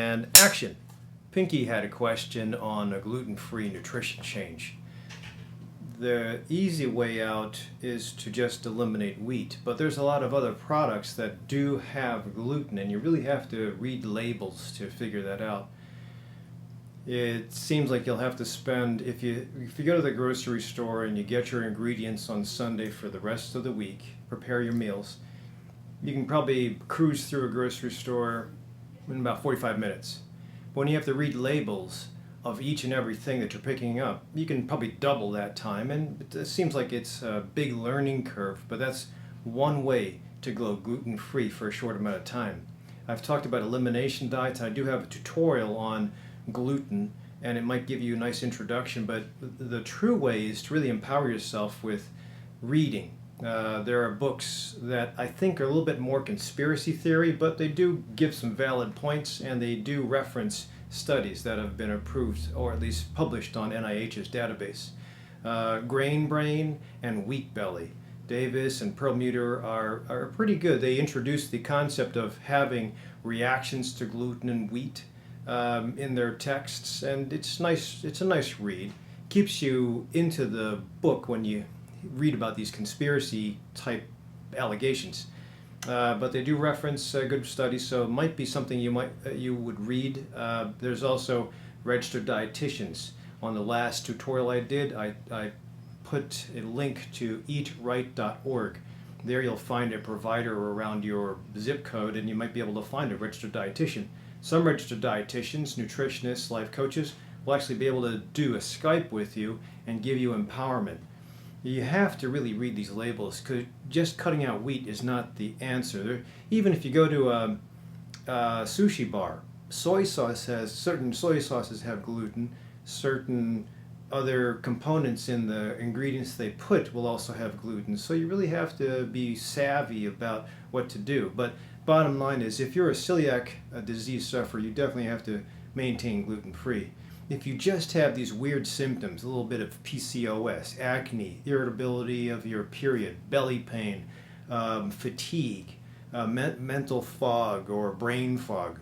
and action. Pinky had a question on a gluten-free nutrition change. The easy way out is to just eliminate wheat, but there's a lot of other products that do have gluten, and you really have to read labels to figure that out. It seems like you'll have to spend, if you go to the grocery store and you get your ingredients on Sunday for the rest of the week, prepare your meals, you can probably cruise through a grocery store in about 45 minutes. But when you have to read labels of each and everything that you're picking up, you can probably double that time, and it seems like it's a big learning curve, but that's one way to go gluten-free for a short amount of time. I've talked about elimination diets. I do have a tutorial on gluten, and it might give you a nice introduction, but the true way is to really empower yourself with reading. There are books that I think are a little bit more conspiracy theory, but they do give some valid points, and they do reference studies that have been approved or at least published on NIH's database. Grain Brain and Wheat Belly, Davis and Perlmutter are pretty good. They introduced the concept of having reactions to gluten and wheat in their texts, and it's nice. It's a nice read. Keeps you into the book when you read about these conspiracy type allegations. But they do reference good studies, so it might be something you would read. There's also registered dietitians. On the last tutorial I did, I put a link to eatright.org. There you'll find a provider around your zip code, and you might be able to find a registered dietitian. Some registered dietitians, nutritionists, life coaches will actually be able to do a Skype with you and give you empowerment. You have to really read these labels, because just cutting out wheat is not the answer. Even if you go to a sushi bar, certain soy sauces have gluten, certain other components in the ingredients they put will also have gluten. So you really have to be savvy about what to do. But bottom line is, if you're a celiac disease sufferer, you definitely have to maintain gluten-free. If you just have these weird symptoms, a little bit of PCOS, acne, irritability of your period, belly pain, fatigue, mental fog or brain fog,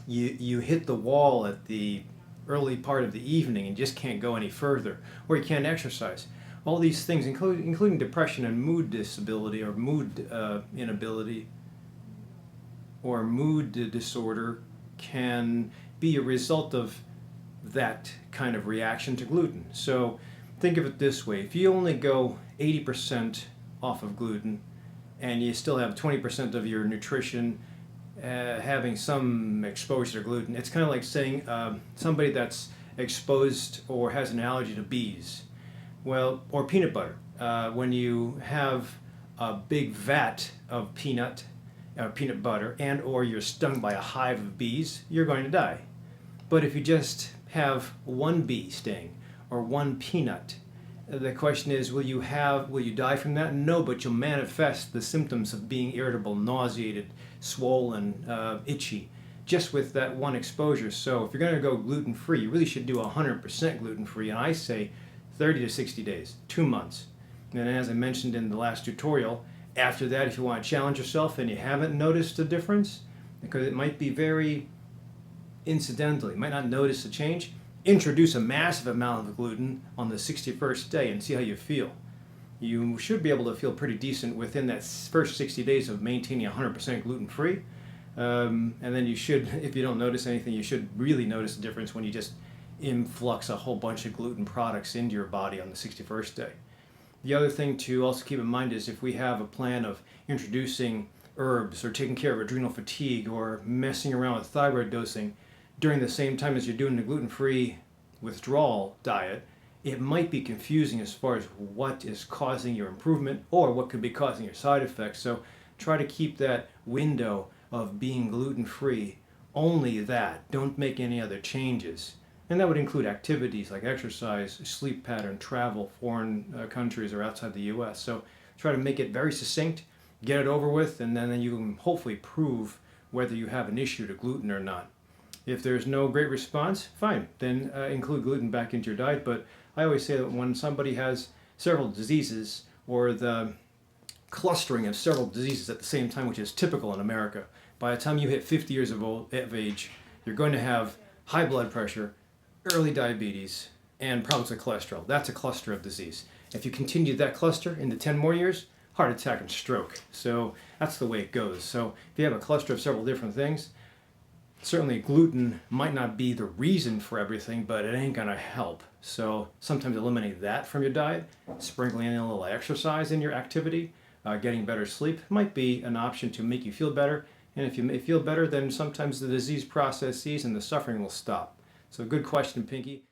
you hit the wall at the early part of the evening and just can't go any further, or you can't exercise. All these things, including depression and mood disability or mood inability or mood disorder, can be a result of that kind of reaction to gluten. So think of it this way: if you only go 80% off of gluten and you still have 20% of your nutrition having some exposure to gluten, it's kind of like saying somebody that's exposed or has an allergy to bees, well, or peanut butter. When you have a big vat of peanut butter and or you're stung by a hive of bees, you're going to die. But if you just have one bee sting or one peanut, the question is, will you die from that? No, but you'll manifest the symptoms of being irritable, nauseated, swollen, itchy, just with that one exposure. So if you're going to go gluten-free, you really should do 100% gluten-free, and I say 30 to 60 days, 2 months. And as I mentioned in the last tutorial, after that, if you want to challenge yourself and you haven't noticed a difference, because it might be very incidental, you might not notice a change, introduce a massive amount of gluten on the 61st day and see how you feel. You should be able to feel pretty decent within that first 60 days of maintaining 100% gluten-free. And then you should, if you don't notice anything, you should really notice a difference when you just influx a whole bunch of gluten products into your body on the 61st day. The other thing to also keep in mind is, if we have a plan of introducing herbs or taking care of adrenal fatigue or messing around with thyroid dosing during the same time as you're doing the gluten-free withdrawal diet, it might be confusing as far as what is causing your improvement or what could be causing your side effects. So try to keep that window of being gluten-free only that. Don't make any other changes. And that would include activities like exercise, sleep pattern, travel, foreign countries or outside the U.S. So try to make it very succinct, get it over with, and then you can hopefully prove whether you have an issue to gluten or not. If there's no great response, fine, then include gluten back into your diet. But I always say that when somebody has several diseases, or the clustering of several diseases at the same time, which is typical in America, by the time you hit 50 years of age, you're going to have high blood pressure, early diabetes, and problems with cholesterol. That's a cluster of disease. If you continue that cluster into 10 more years, heart attack and stroke. So that's the way it goes. So if you have a cluster of several different things, certainly gluten might not be the reason for everything, but it ain't gonna help. So sometimes eliminate that from your diet, sprinkling in a little exercise in your activity, getting better sleep might be an option to make you feel better. And if you feel better, then sometimes the disease processes and the suffering will stop. So good question, Pinky.